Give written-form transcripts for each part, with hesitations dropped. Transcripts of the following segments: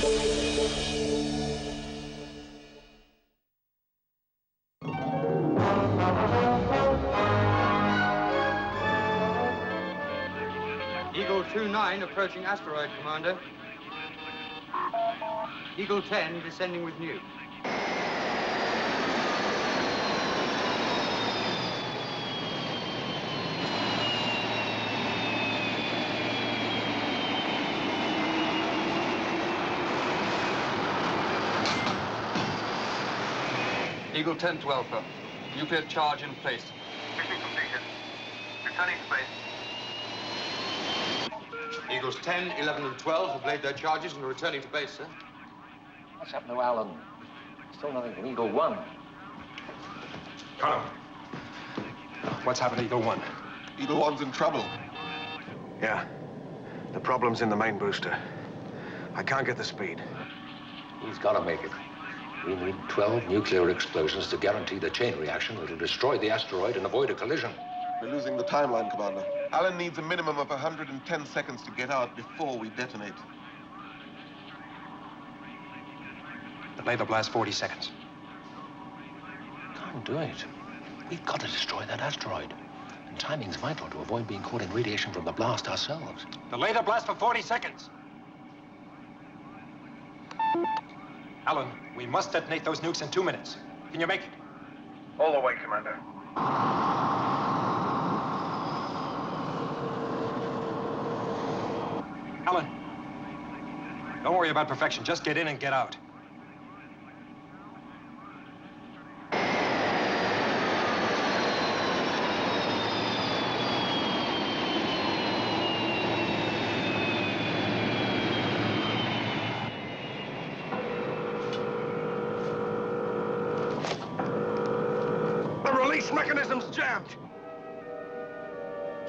Eagle 2-9 approaching asteroid, Commander. Eagle 10 descending with nuke. Eagle 10 to Alpha. Nuclear charge in place. Mission completed. Returning to base. Eagles 10, 11, and 12 have laid their charges and are returning to base, sir. What's happened to Alan? Still nothing from Eagle 1. Colonel, what's happened to Eagle 1? Eagle 1's in trouble. Yeah. The problem's in the main booster. I can't get the speed. He's got to make it. We need 12 nuclear explosions to guarantee the chain reaction that'll destroy the asteroid and avoid a collision. We're losing the timeline, Commander. Alan needs a minimum of 110 seconds to get out before we detonate. Delay the blast 40 seconds. Can't do it. We've got to destroy that asteroid. And timing's vital to avoid being caught in radiation from the blast ourselves. Delay the blast for 40 seconds. Alan, we must detonate those nukes in 2 minutes. Can you make it? All the way, Commander. Alan, don't worry about perfection. Just get in and get out. The release mechanism's jammed.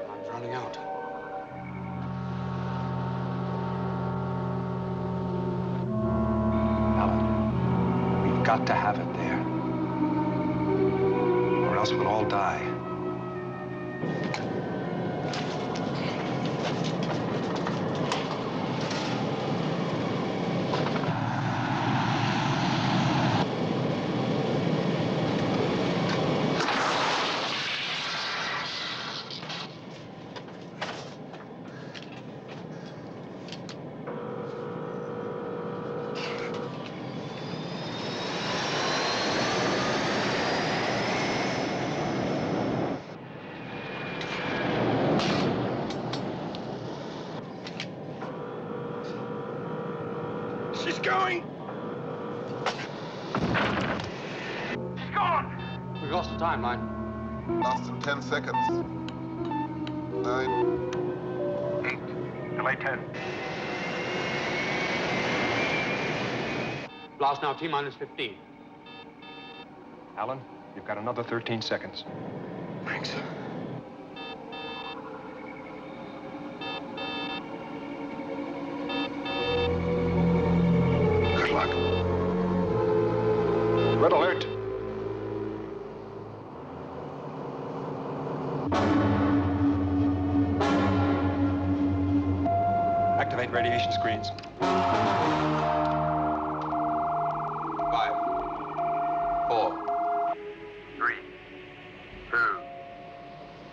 Time's running out. We've got to have it there. Or else we'll all die. She's going! She's gone! We've lost the timeline. Last in 10 seconds. 9. 8. Delay 10. Blast now T-minus 15. Alan, you've got another 13 seconds. Thanks. Good luck. Red alert. Activate radiation screens. 5, 4. 3, 2,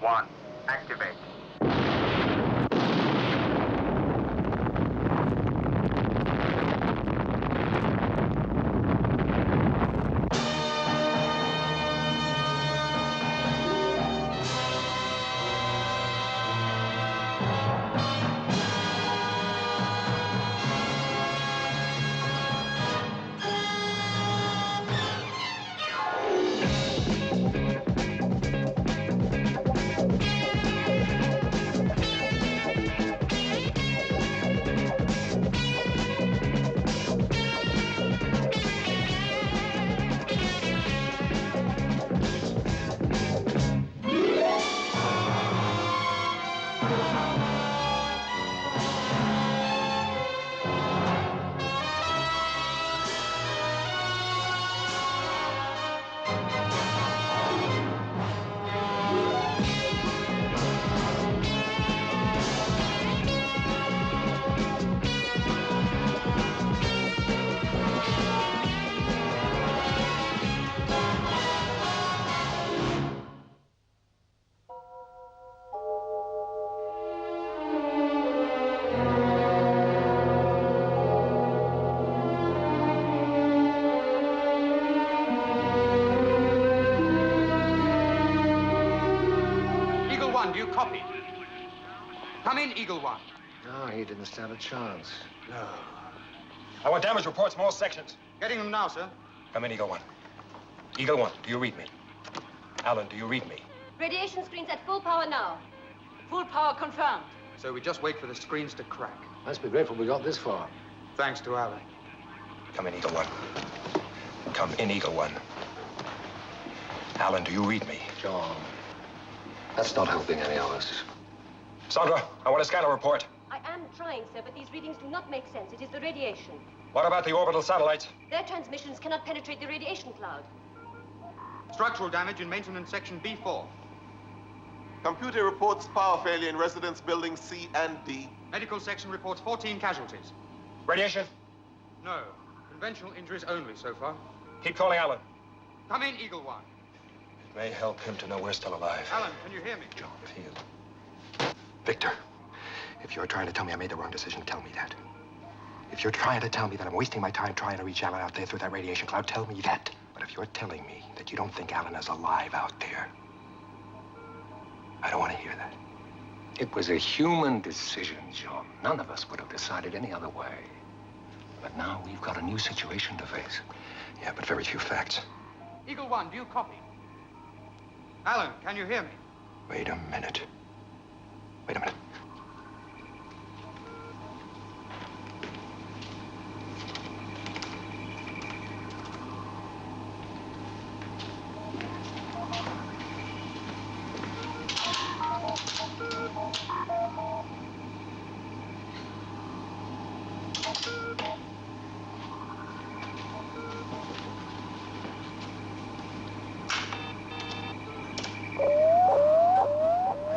1. Activate. in, Eagle One. No, he didn't stand a chance. No. I want damage reports from all sections. Getting them now, sir. Come in, Eagle One. Eagle One, do you read me? Alan, do you read me? Radiation screens at full power now. Full power confirmed. So we just wait for the screens to crack. Let's be grateful we got this far. Thanks to Alan. Come in, Eagle One. Come in, Eagle One. Alan, do you read me? John, that's not helping any of us. Sandra, I want a scanner report. I am trying, sir, but these readings do not make sense. It is the radiation. What about the orbital satellites? Their transmissions cannot penetrate the radiation cloud. Structural damage in maintenance section B4. Computer reports power failure in residence buildings C and D. Medical section reports 14 casualties. Radiation? No. Conventional injuries only so far. Keep calling Alan. Come in, Eagle One. It may help him to know we're still alive. Alan, can you hear me? John, feel. Victor, if you're trying to tell me I made the wrong decision, tell me that. If you're trying to tell me that I'm wasting my time trying to reach Alan out there through that radiation cloud, tell me that. But if you're telling me that you don't think Alan is alive out there, I don't want to hear that. It was a human decision, John. None of us would have decided any other way. But now we've got a new situation to face. Yeah, but very few facts. Eagle One, do you copy? Alan, can you hear me? Wait a minute. Wait a minute.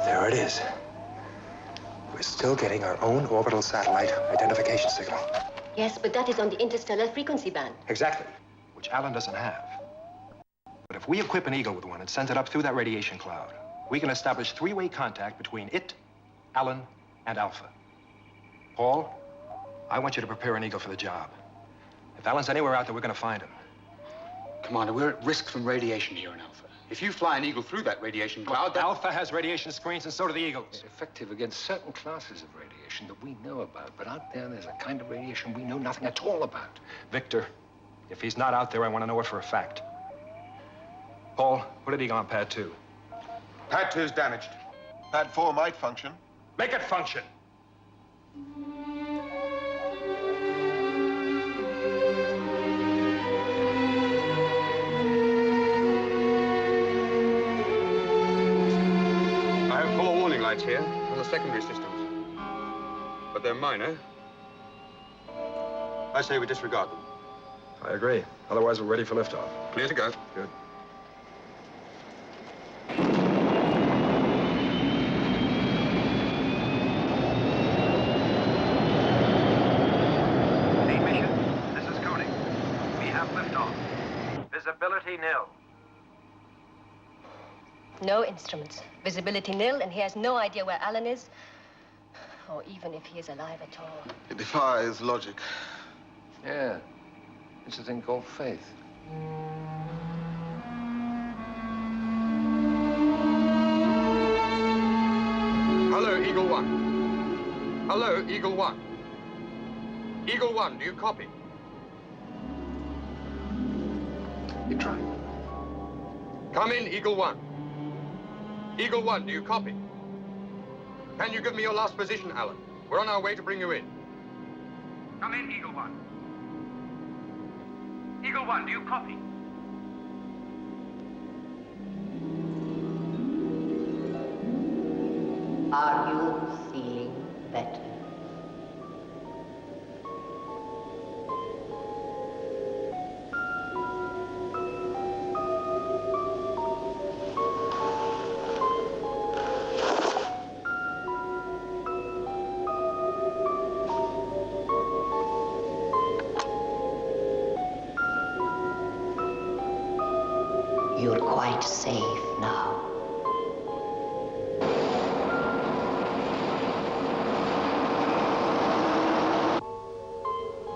There it is. We're still getting our own orbital satellite identification signal. Yes, but that is on the interstellar frequency band. Exactly, which Alan doesn't have. But if we equip an Eagle with one and send it up through that radiation cloud, we can establish three-way contact between it, Alan, and Alpha. Paul, I want you to prepare an Eagle for the job. If Alan's anywhere out there, we're going to find him. Commander, we're at risk from radiation here in Alpha. If you fly an Eagle through that radiation cloud, that... Alpha has radiation screens, and so do the Eagles. It's effective against certain classes of radiation that we know about. But out there's a kind of radiation we know nothing at all about. Victor, if he's not out there, I want to know it for a fact. Paul, put an Eagle on pad 2. Pad 2's damaged. Pad 4 might function. Make it function. I have 4 warning lights here on the secondary systems. But they're minor. I say we disregard them. I agree. Otherwise, we're ready for liftoff. Clear to go. Good. Main mission, this is Cody. We have liftoff. Visibility nil. No instruments. Visibility nil, and he has no idea where Alan is, or even if he is alive at all. It defies logic. Yeah. It's a thing called faith. Hello, Eagle One. Hello, Eagle One. Eagle One, do you copy? You try. Come in, Eagle One. Eagle One, do you copy? Can you give me your last position, Alan? We're on our way to bring you in. Come in, Eagle One. Eagle One, do you copy? Are you feeling better? You're quite safe now.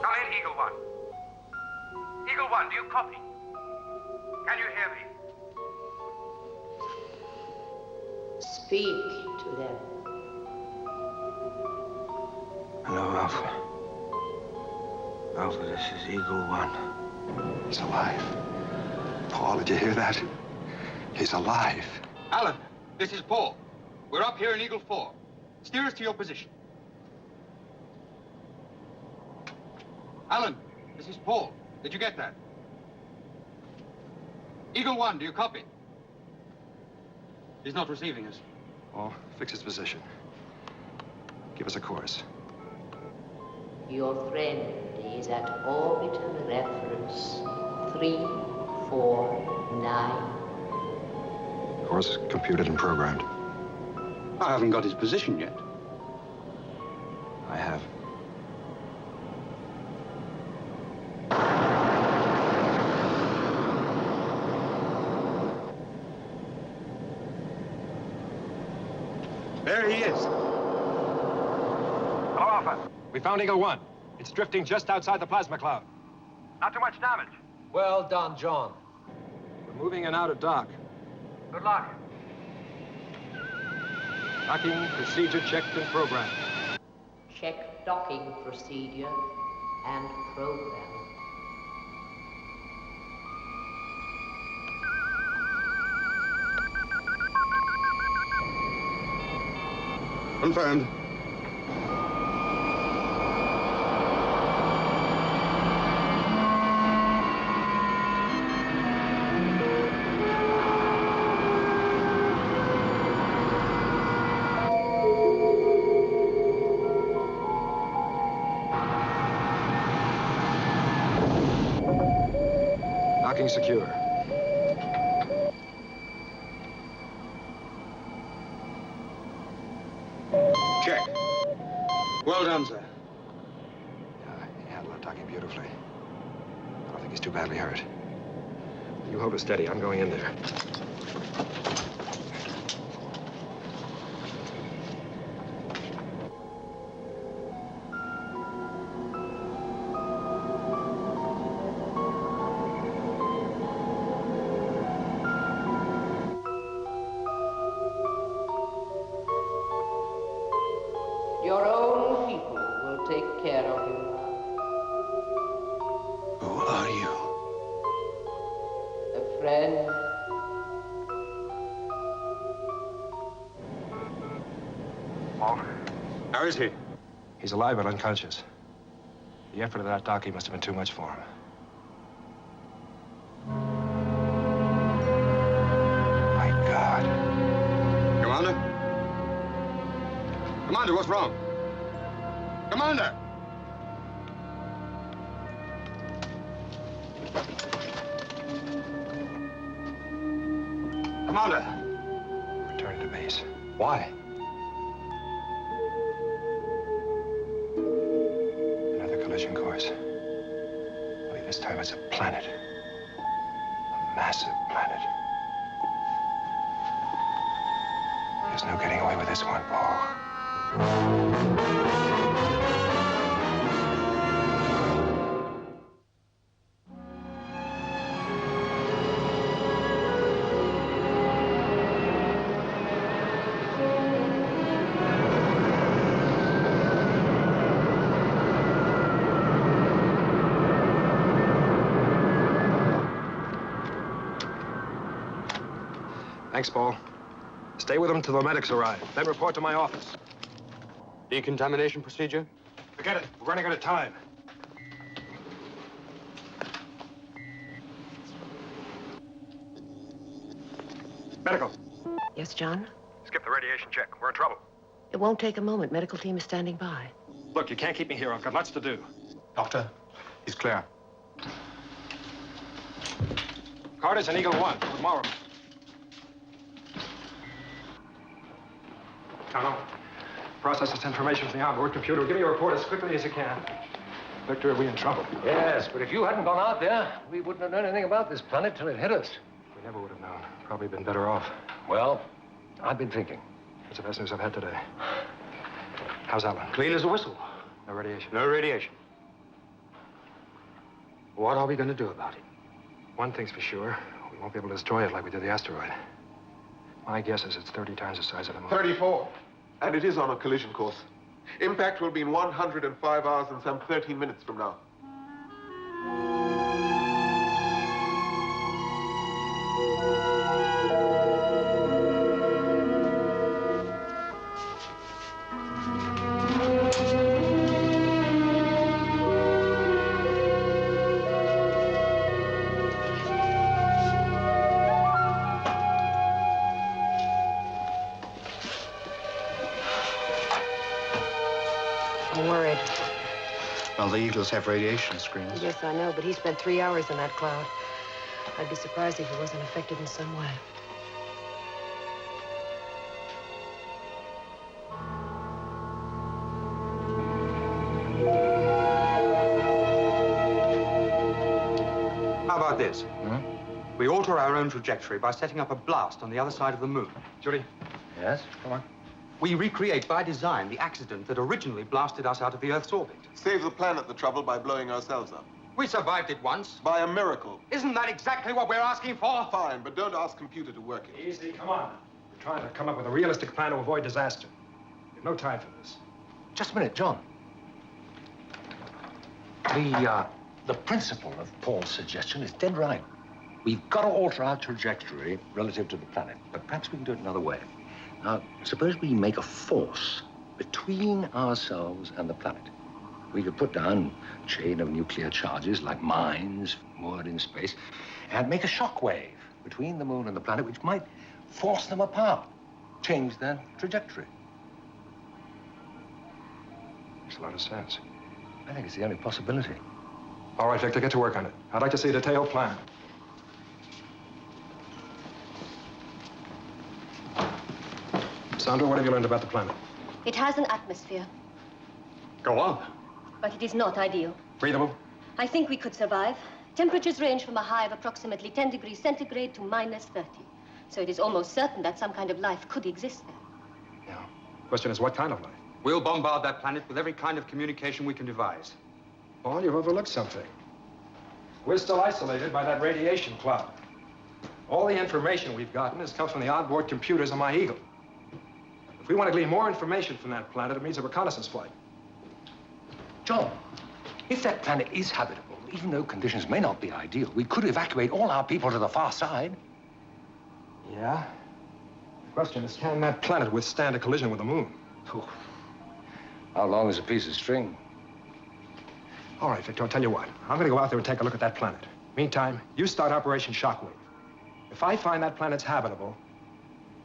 Come in, Eagle One. Eagle One, do you copy? Can you hear me? Speak to them. Hello, Alpha. Alpha, this is Eagle 1. He's alive. Paul, did you hear that? He's alive. Alan, this is Paul. We're up here in Eagle 4. Steer us to your position. Alan, this is Paul. Did you get that? Eagle 1, do you copy? He's not receiving us. Paul, fix his position. Give us a course. Your friend is at orbital reference 349. Course computed and programmed. I haven't got his position yet. I have. There he is. Hello, Alpha. We found Eagle 1. It's drifting just outside the plasma cloud. Not too much damage. Well done, John. We're moving in out of dock. Good luck. Docking procedure checked and programmed. Check docking procedure and program. Confirmed. Docking secure. Check. Well done, sir. He handled that docking beautifully. I don't think he's too badly hurt. You hold it steady. I'm going in there. Your own people will take care of you. Who are you? A friend. How is he? He's alive but unconscious. The effort of that docking must have been too much for him. My God. Commander? Commander, what's wrong? Commander! Commander! Return to base. Why? Another collision course. Only this time it's a planet. A massive planet. There's no getting away with this one, Paul. Thanks, Paul. Stay with them till the medics arrive. Then report to my office. Decontamination procedure? Forget it. We're running out of time. Medical. Yes, John? Skip the radiation check. We're in trouble. It won't take a moment. Medical team is standing by. Look, you can't keep me here. I've got lots to do. Doctor, he's clear. Carter's an Eagle 1. Tomorrow. Colonel, process this information from the onboard computer. Give me a report as quickly as you can. Victor, are we in trouble? Yes, but if you hadn't gone out there, we wouldn't have known anything about this planet till it hit us. We never would have known. Probably been better off. Well, I've been thinking. That's the best news I've had today. How's Alan? Clean as a whistle. No radiation. No radiation. What are we going to do about it? One thing's for sure. We won't be able to destroy it like we did the asteroid. My guess is it's 30 times the size of the moon. 34. And it is on a collision course. Impact will be in 105 hours and some 13 minutes from now. I'm worried. Well, the Eagles have radiation screens. Yes, I know, but he spent 3 hours in that cloud. I'd be surprised if he wasn't affected in some way. How about this? We alter our own trajectory by setting up a blast on the other side of the moon. Judy? Yes, come on. We recreate by design the accident that originally blasted us out of the Earth's orbit. Save the planet the trouble by blowing ourselves up. We survived it once. By a miracle. Isn't that exactly what we're asking for? Fine, but don't ask computer to work it. Easy, come on. We're trying to come up with a realistic plan to avoid disaster. We have no time for this. Just a minute, John. The principle of Paul's suggestion is dead right. We've got to alter our trajectory relative to the planet, but perhaps we can do it another way. Now, suppose we make a force between ourselves and the planet. We could put down a chain of nuclear charges like mines moored in space and make a shock wave between the moon and the planet, which might force them apart, change their trajectory. Makes a lot of sense. I think it's the only possibility. All right, Victor, get to work on it. I'd like to see a detailed plan. Sandra, what have you learned about the planet? It has an atmosphere, Go on. but it is not ideal. Breathable? I think we could survive. Temperatures range from a high of approximately 10 degrees centigrade to minus 30. So it is almost certain that some kind of life could exist there. Yeah. Question is, what kind of life? We'll bombard that planet with every kind of communication we can devise. Paul, you've overlooked something. We're still isolated by that radiation cloud. All the information we've gotten has come from the onboard computers on my Eagle. If we want to glean more information from that planet, it means a reconnaissance flight. John, if that planet is habitable, even though conditions may not be ideal, we could evacuate all our people to the far side. Yeah? The question is, can that planet withstand a collision with the moon? Oh. How long is a piece of string? All right, Victor, I'll tell you what. I'm going to go out there and take a look at that planet. Meantime, you start Operation Shockwave. If I find that planet's habitable,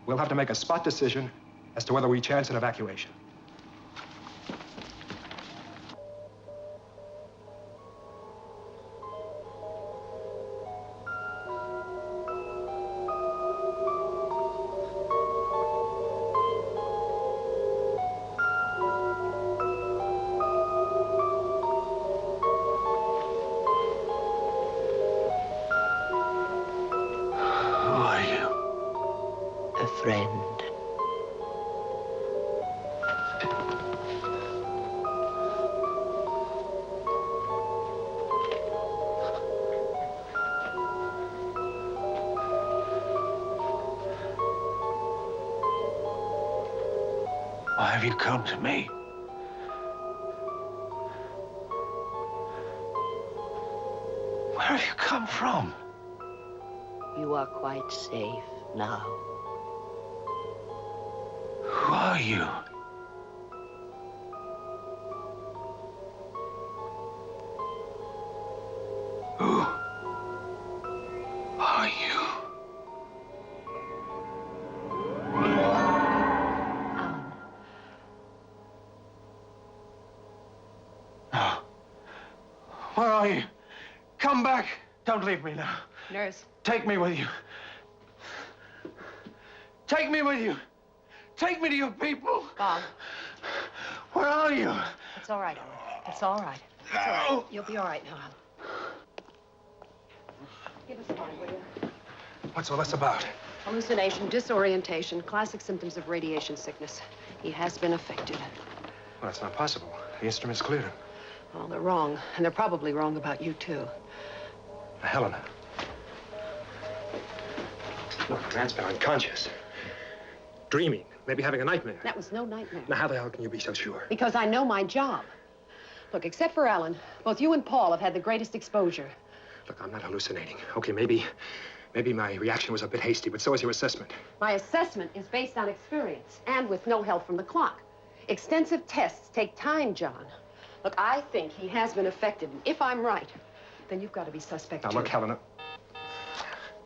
we'll have to make a spot decision as to whether we chance an evacuation. Why have you come to me? Where have you come from? You are quite safe now. Who are you? Who are you? No. Where are you? Come back. Don't leave me now. Nurse. Take me with you. Take me with you. Take me to your people. Bob. Where are you? It's all right, Alan. It's all right. It's all right. You'll be all right now, Alan. Give us a moment, will you? What's all this about? Hallucination, disorientation, classic symptoms of radiation sickness. He has been affected. Well, that's not possible. The instruments cleared him. Well, they're wrong, and they're probably wrong about you, too. Helena. Look, the man's been unconscious. Dreaming. Maybe having a nightmare. That was no nightmare. Now, how the hell can you be so sure? Because I know my job. Look, except for Alan, both you and Paul have had the greatest exposure. Look, I'm not hallucinating. Okay, maybe my reaction was a bit hasty, but so is your assessment. My assessment is based on experience and with no help from the clock. Extensive tests take time, John. Look, I think he has been affected, and if I'm right, then you've got to be suspect, Now, too. look, Helena.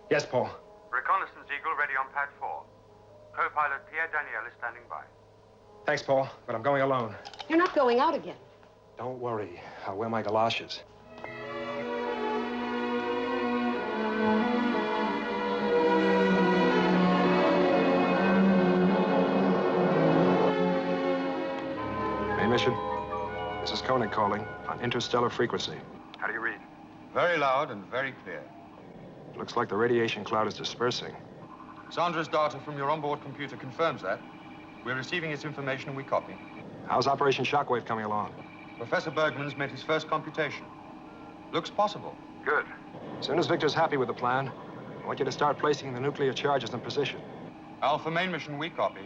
Yes, Paul? Reconnaissance Eagle ready on pad 4. Co-pilot Pierre Daniel is standing by. Thanks, Paul, but I'm going alone. You're not going out again. Don't worry. I'll wear my galoshes. Main mission. This is Koenig calling on interstellar frequency. How do you read? Very loud and very clear. Looks like the radiation cloud is dispersing. Sandra's data from your onboard computer confirms that. We're receiving its information and we copy. How's Operation Shockwave coming along? Professor Bergman's made his first computation. Looks possible. Good. As soon as Victor's happy with the plan, I want you to start placing the nuclear charges in position. Alpha main mission, we copy.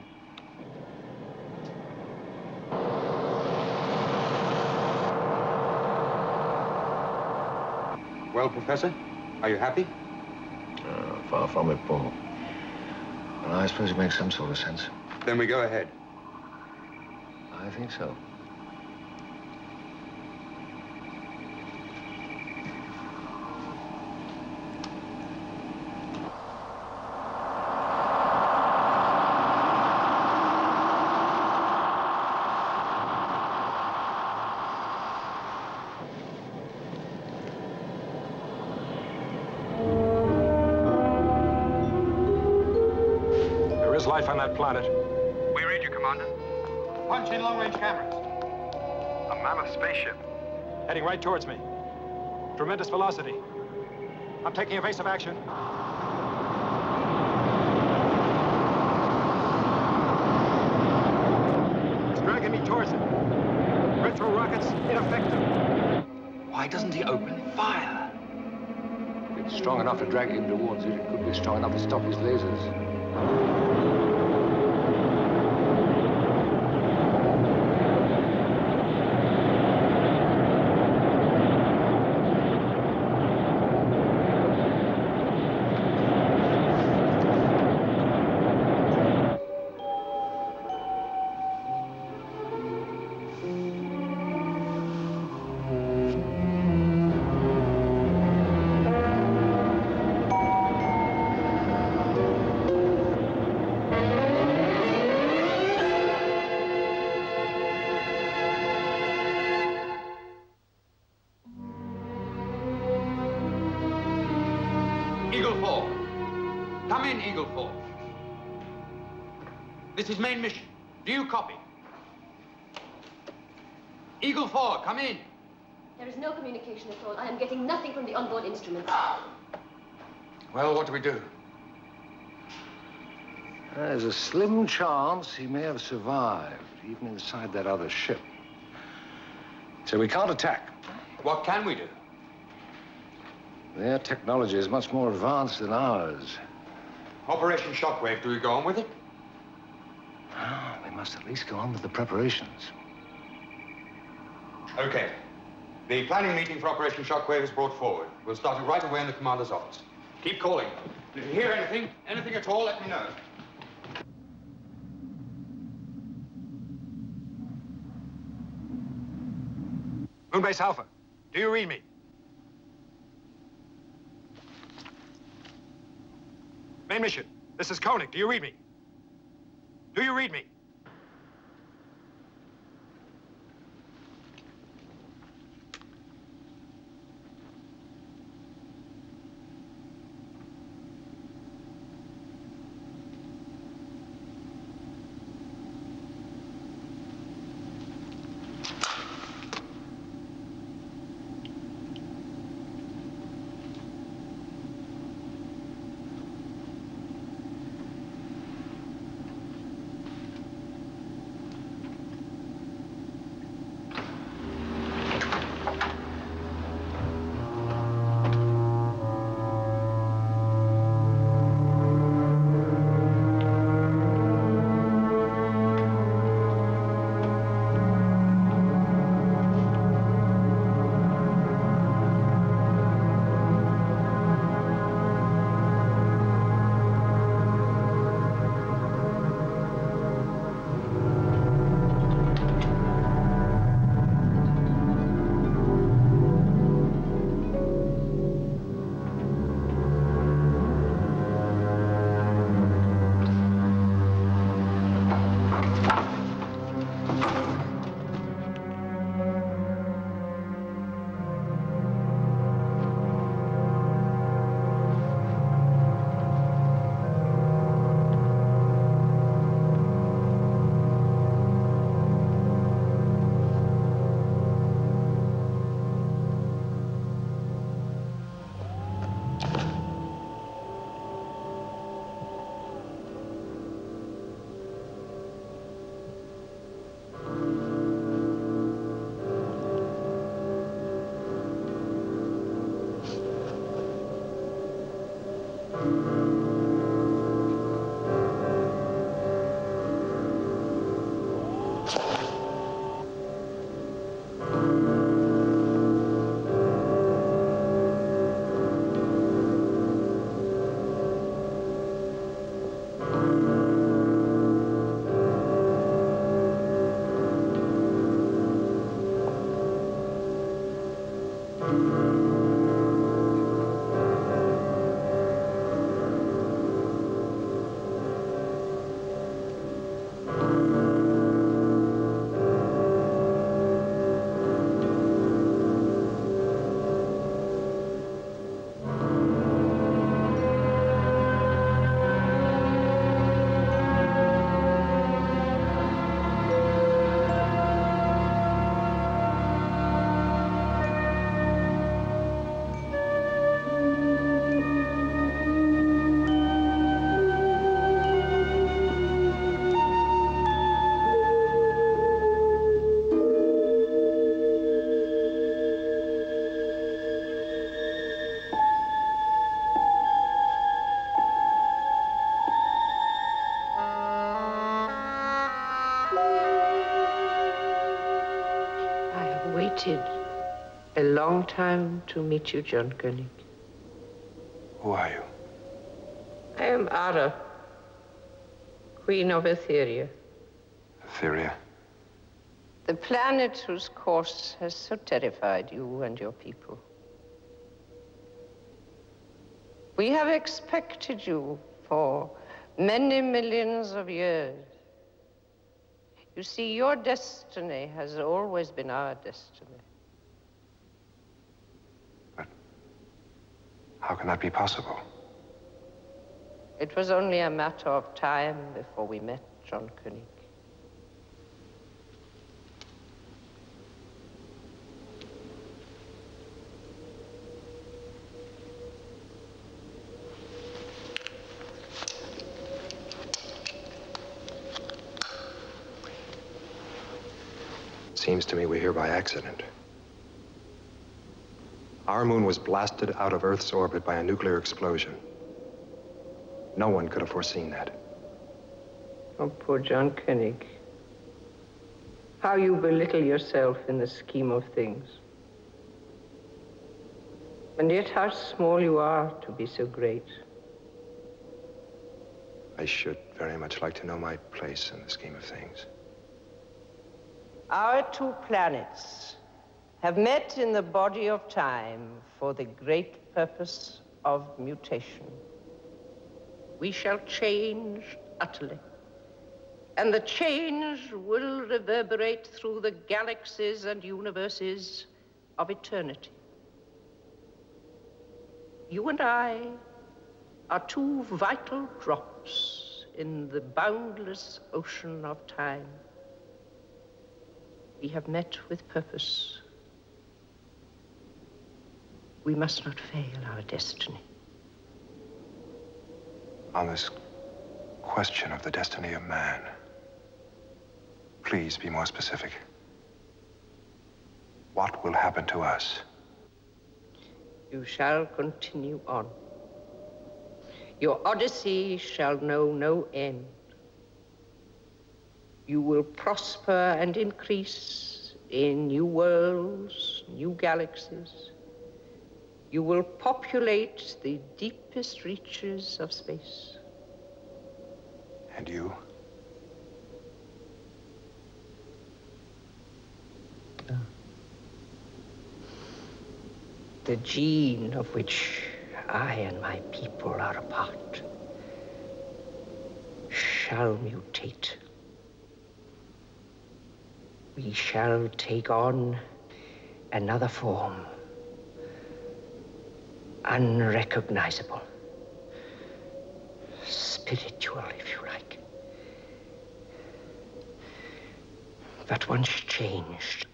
Well, Professor, are you happy? Far from it, Paul. Well, I suppose it makes some sort of sense. Then we go ahead. I think so. There is life on that planet. We read you, Commander. Punch in long-range cameras. A mammoth spaceship. Heading right towards me. Tremendous velocity. I'm taking evasive action. It's dragging me towards it. Retro rockets ineffective. Why doesn't he open fire? If it's strong enough to drag him towards it, it could be strong enough to stop his lasers. Eagle 4. Come in, Eagle 4. This is main mission. Do you copy? Eagle 4, come in. There is no communication at all. I am getting nothing from the onboard instruments. Well, what do we do? There's a slim chance he may have survived, even inside that other ship. So we can't attack. What can we do? Their technology is much more advanced than ours. Operation Shockwave, do we go on with it? Oh, we must at least go on with the preparations. Okay. The planning meeting for Operation Shockwave is brought forward. We'll start it right away in the commander's office. Keep calling. If you hear anything at all, let me know. Moonbase Alpha, do you read me? Main mission, this is Koenig. Do you read me? Do you read me? waited a long time to meet you, John Koenig. Who are you? I am Ara, Queen of Etheria. Etheria? The planet whose course has so terrified you and your people. We have expected you for many millions of years. You see, your destiny has always been our destiny. But how can that be possible? It was only a matter of time before we met, John Koenig. Seems to me we're here by accident. Our moon was blasted out of Earth's orbit by a nuclear explosion. No one could have foreseen that. Oh, poor John Koenig. How you belittle yourself in the scheme of things. And yet how small you are to be so great. I should very much like to know my place in the scheme of things. Our two planets have met in the body of time for the great purpose of mutation. We shall change utterly, and the change will reverberate through the galaxies and universes of eternity. You and I are two vital drops in the boundless ocean of time. We have met with purpose. We must not fail our destiny. On this question of the destiny of man, please be more specific. What will happen to us? You shall continue on. Your odyssey shall know no end. You will prosper and increase in new worlds, new galaxies. You will populate the deepest reaches of space. And you? The gene of which I and my people are a part shall mutate. We shall take on another form, unrecognizable, spiritual, if you like. But once changed,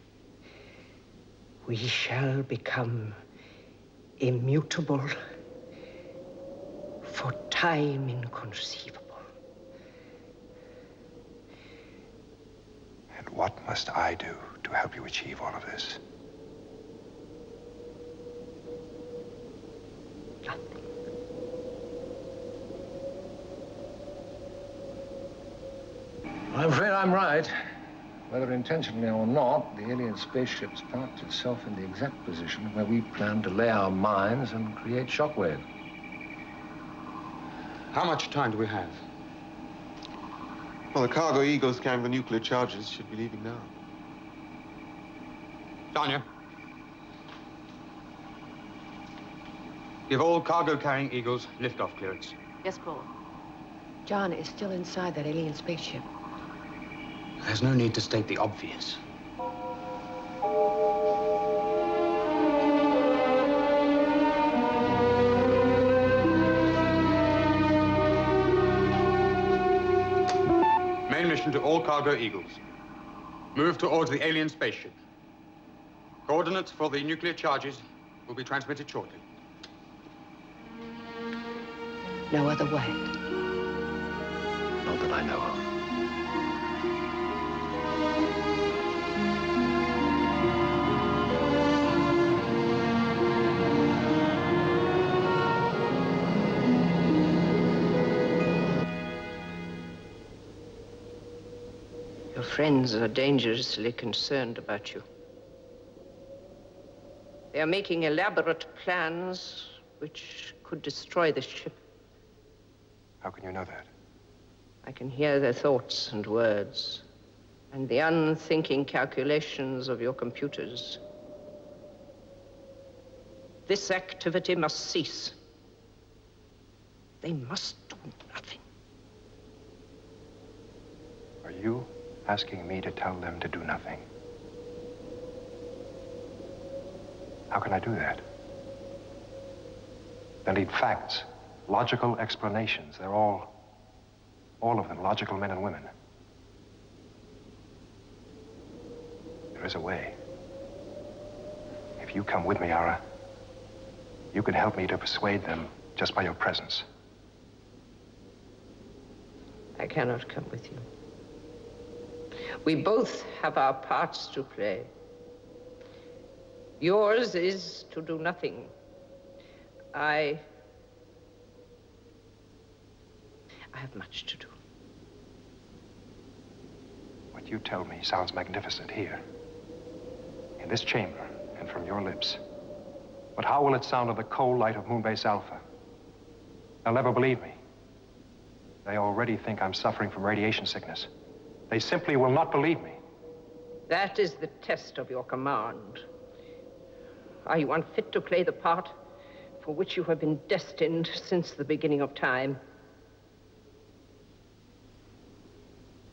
we shall become immutable, for time inconceivable. And what must I do to help you achieve all of this? Nothing. I'm afraid I'm right. Whether intentionally or not, the alien spaceship's parked itself in the exact position where we plan to lay our mines and create shockwave. How much time do we have? Well, the cargo Eagles carrying the nuclear charges should be leaving now. Tanya. Give all cargo-carrying Eagles liftoff clearance. Yes, Paul. John is still inside that alien spaceship. There's no need to state the obvious. Main mission to all cargo Eagles. Move towards the alien spaceship. Coordinates for the nuclear charges will be transmitted shortly. No other way. Not that I know of. Your friends are dangerously concerned about you. They are making elaborate plans which could destroy the ship. How can you know that? I can hear their thoughts and words, and the unthinking calculations of your computers. This activity must cease. They must do nothing. Are you asking me to tell them to do nothing? How can I do that? They need facts, logical explanations. They're all of them, logical men and women. There is a way. If you come with me, Ara, you can help me to persuade them just by your presence. I cannot come with you. We both have our parts to play. Yours is to do nothing. I have much to do. What you tell me sounds magnificent here, in this chamber, and from your lips. But how will it sound in the cold light of Moonbase Alpha? They'll never believe me. They already think I'm suffering from radiation sickness. They simply will not believe me. That is the test of your command. Are you unfit to play the part for which you have been destined since the beginning of time?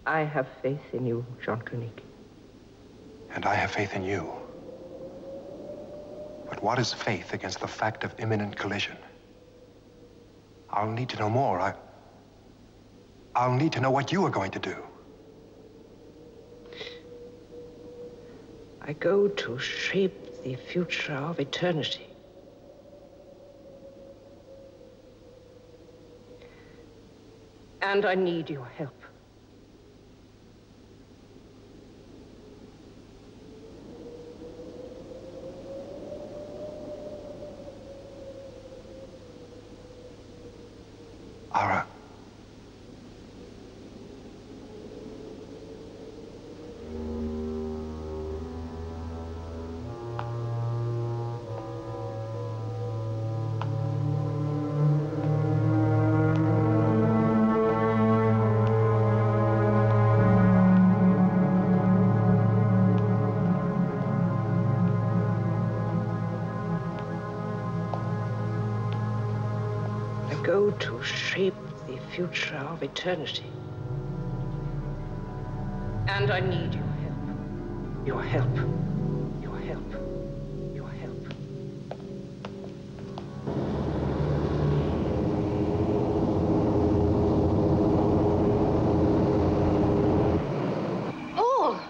I have faith in you, John Koenig. And I have faith in you. But what is faith against the fact of imminent collision? I'll need to know more. I'll need to know what you are going to do. I go to shape the future of eternity. And I need your help. Ara. Go to shape the future of eternity. And I need your help. Your help. Your help. Your help. Paul!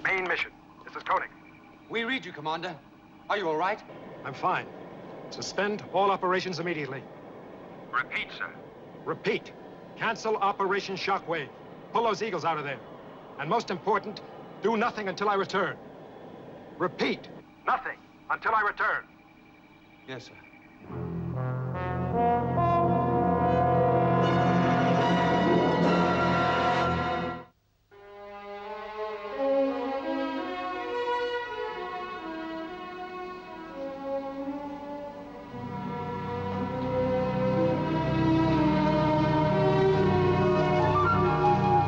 Main mission. This is Koenig. We read you, Commander. Are you all right? I'm fine. Suspend all operations immediately. Repeat, sir. Repeat. Cancel Operation Shockwave. Pull those eagles out of there. And most important, do nothing until I return. Repeat. Nothing until I return. Yes, sir.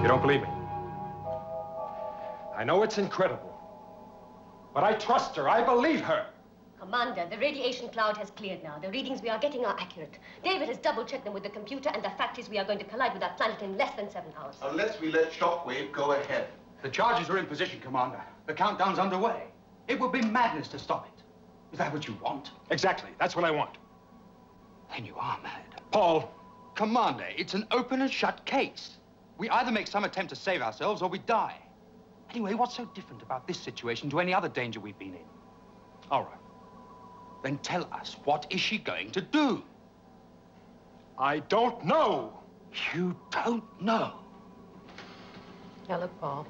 You don't believe me? I know it's incredible, but I trust her. I believe her. Commander, the radiation cloud has cleared now. The readings we are getting are accurate. David has double-checked them with the computer, and the fact is we are going to collide with our planet in less than 7 hours. Unless we let Shockwave go ahead. The charges are in position, Commander. The countdown's underway. It would be madness to stop it. Is that what you want? Exactly. That's what I want. Then you are mad. Paul. Commander, it's an open and shut case. We either make some attempt to save ourselves or we die. Anyway, what's so different about this situation to any other danger we've been in? All right. Then tell us, what is she going to do? I don't know. You don't know? Now, look, Paul.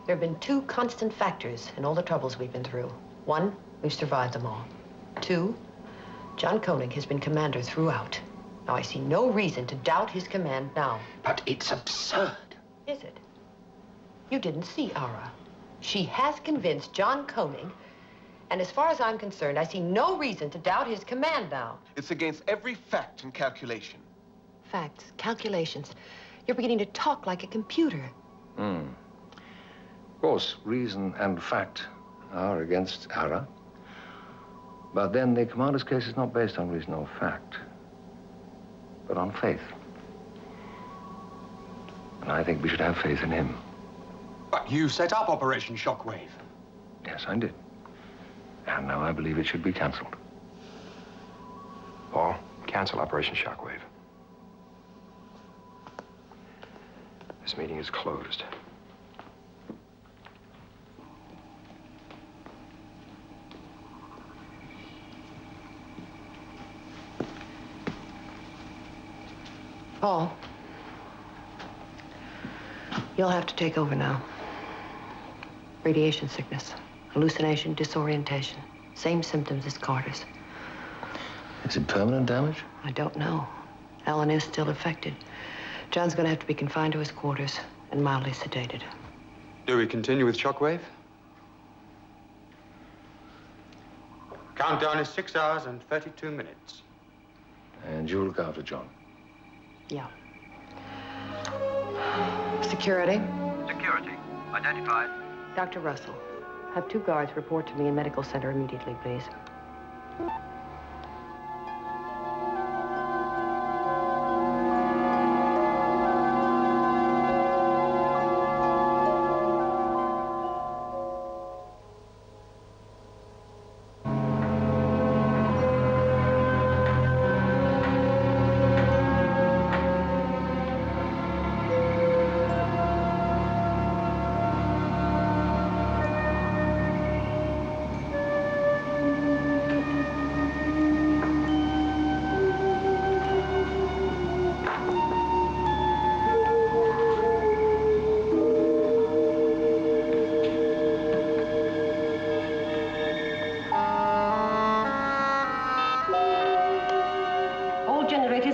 There have been 2 constant factors in all the troubles we've been through. 1, we've survived them all. 2, John Koenig has been commander throughout. Now, I see no reason to doubt his command now. But it's absurd. Is it? You didn't see Ara. She has convinced John Koenig, and as far as I'm concerned, I see no reason to doubt his command now. It's against every fact and calculation. Facts, calculations. You're beginning to talk like a computer. Of course, reason and fact are against Ara. But then the commander's case is not based on reason or fact, but on faith. And I think we should have faith in him. But you set up Operation Shockwave. Yes, I did. And now I believe it should be canceled. Paul, cancel Operation Shockwave. This meeting is closed. Paul, you'll have to take over now. Radiation sickness, hallucination, disorientation. Same symptoms as Carter's. Is it permanent damage? I don't know. Alan is still affected. John's going to have to be confined to his quarters and mildly sedated. Do we continue with Shockwave? Countdown is 6 hours and 32 minutes. And you look after John. Yeah. Security. Security. Identified. Dr. Russell, have 2 guards report to me in medical center immediately, please.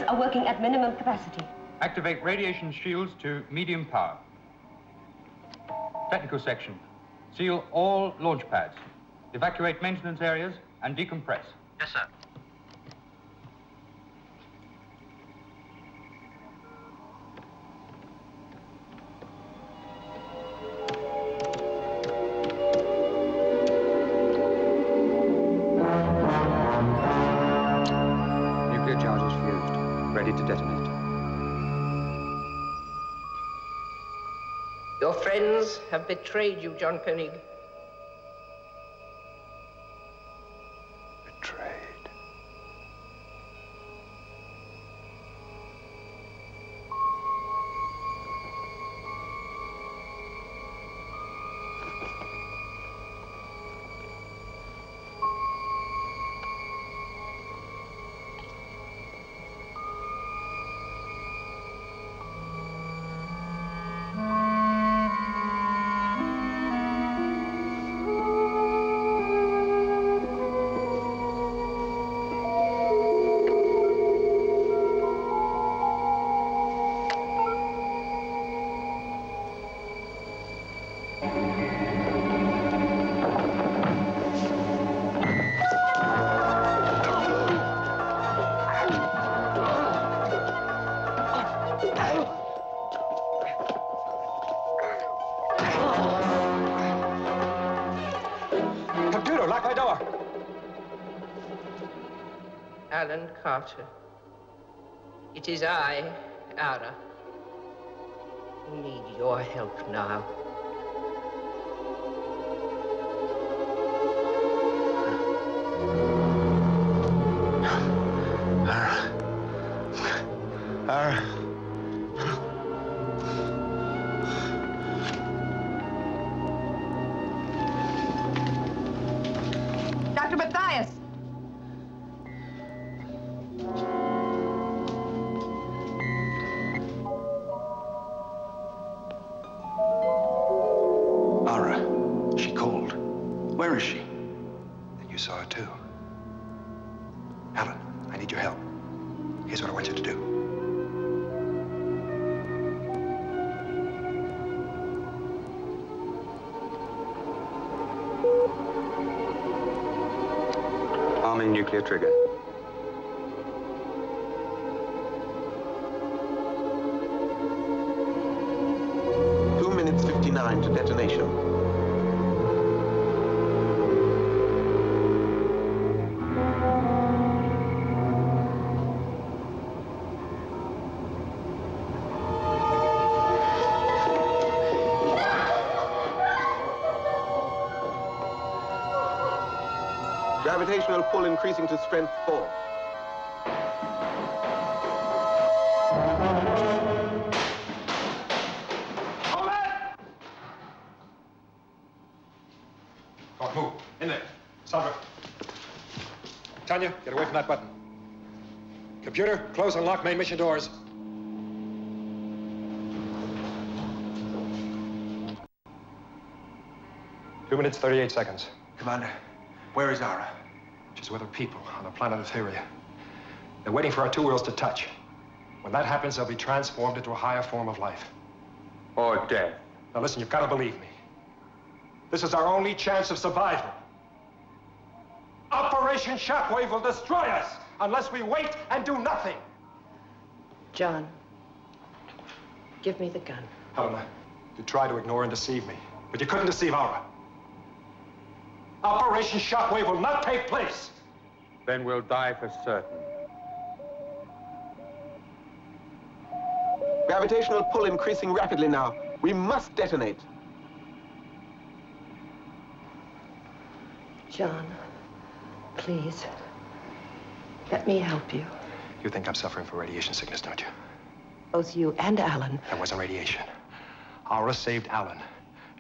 Are working at minimum capacity. Activate radiation shields to medium power. Technical section. Seal all launch pads. Evacuate maintenance areas and decompress. Yes, sir. Nuclear charges fused. Ready to detonate. Your friends have betrayed you, John Koenig. Betrayed. Computer, lock my door. Alan Carter. It is I, Ara, who need your help now. Ara. Dr. Matthias! need your help. Here's what I want you to do. Arming nuclear trigger. To detonation. Gravitational pull increasing to strength 4. Move. In there. Sandra. Tanya, get away from that button. Computer, close and lock main mission doors. Two minutes, 38 seconds. Commander, where is Ara? She's with her people on the planet Etheria. They're waiting for our two worlds to touch. When that happens, they'll be transformed into a higher form of life. Or death. Now listen, you've got to believe me. This is our only chance of survival. Operation Shockwave will destroy us unless we wait and do nothing. John, give me the gun. Helena, you tried to ignore and deceive me, but you couldn't deceive Aura. Operation Shockwave will not take place. Then we'll die for certain. Gravitational pull increasing rapidly now. We must detonate. John, please, let me help you. You think I'm suffering from radiation sickness, don't you? Both you and Alan. That wasn't radiation. Aura saved Alan,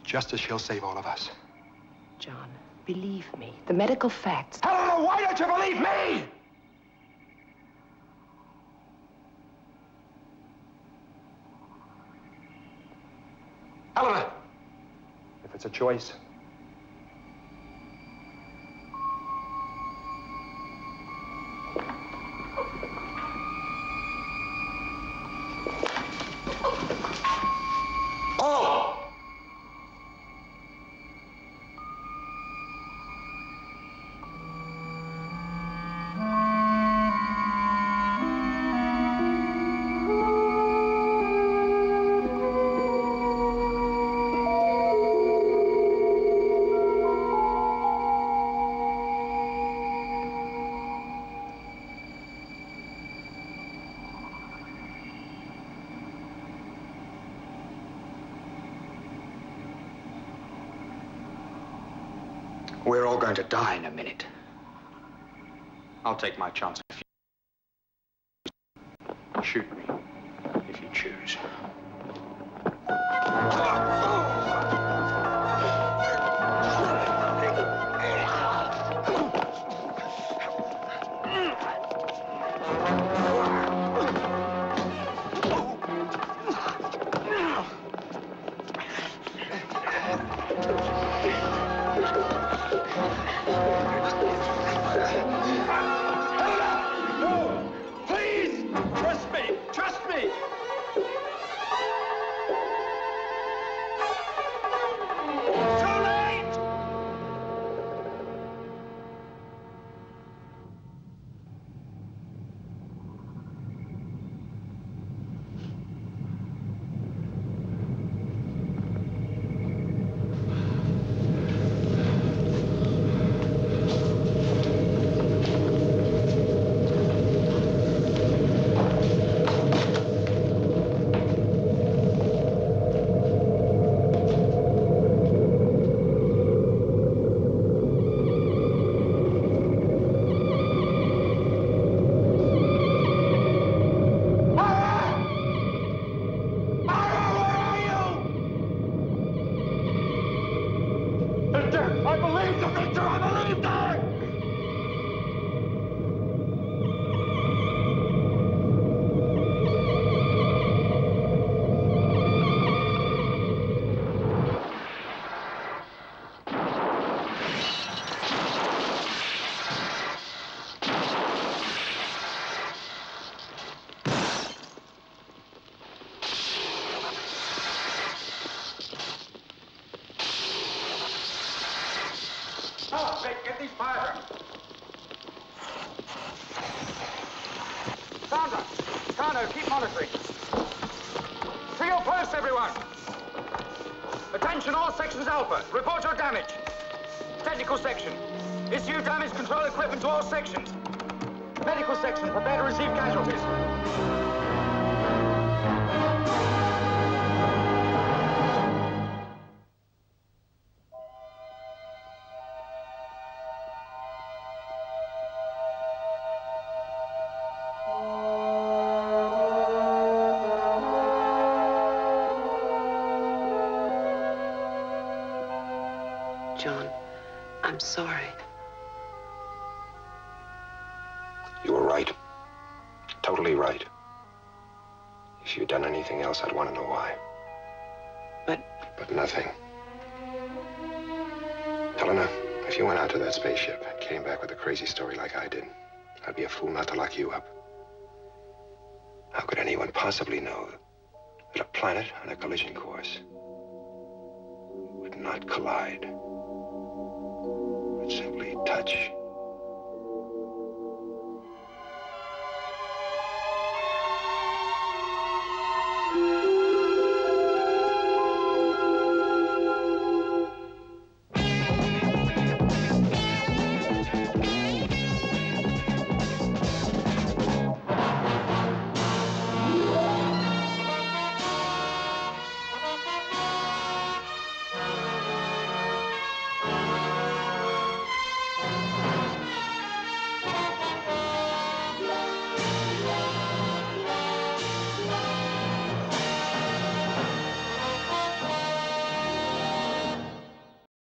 just as she'll save all of us. John, believe me, the medical facts... Helena, why don't you believe me? Helena, if it's a choice, We're all going to die in a minute. I'll take my chance. Shoot me, if you choose. Sandra, Kano, keep monitoring. To your posts, everyone. Attention, all sections Alpha. Report your damage. Technical section. Issue damage control equipment to all sections. Medical section, prepare to receive casualties. John, I'm sorry. You were right. Totally right. If you'd done anything else, I'd want to know why. But nothing. Helena, if you went out to that spaceship and came back with a crazy story like I did, I'd be a fool not to lock you up. How could anyone possibly know that a planet on a collision course would not collide, would simply touch?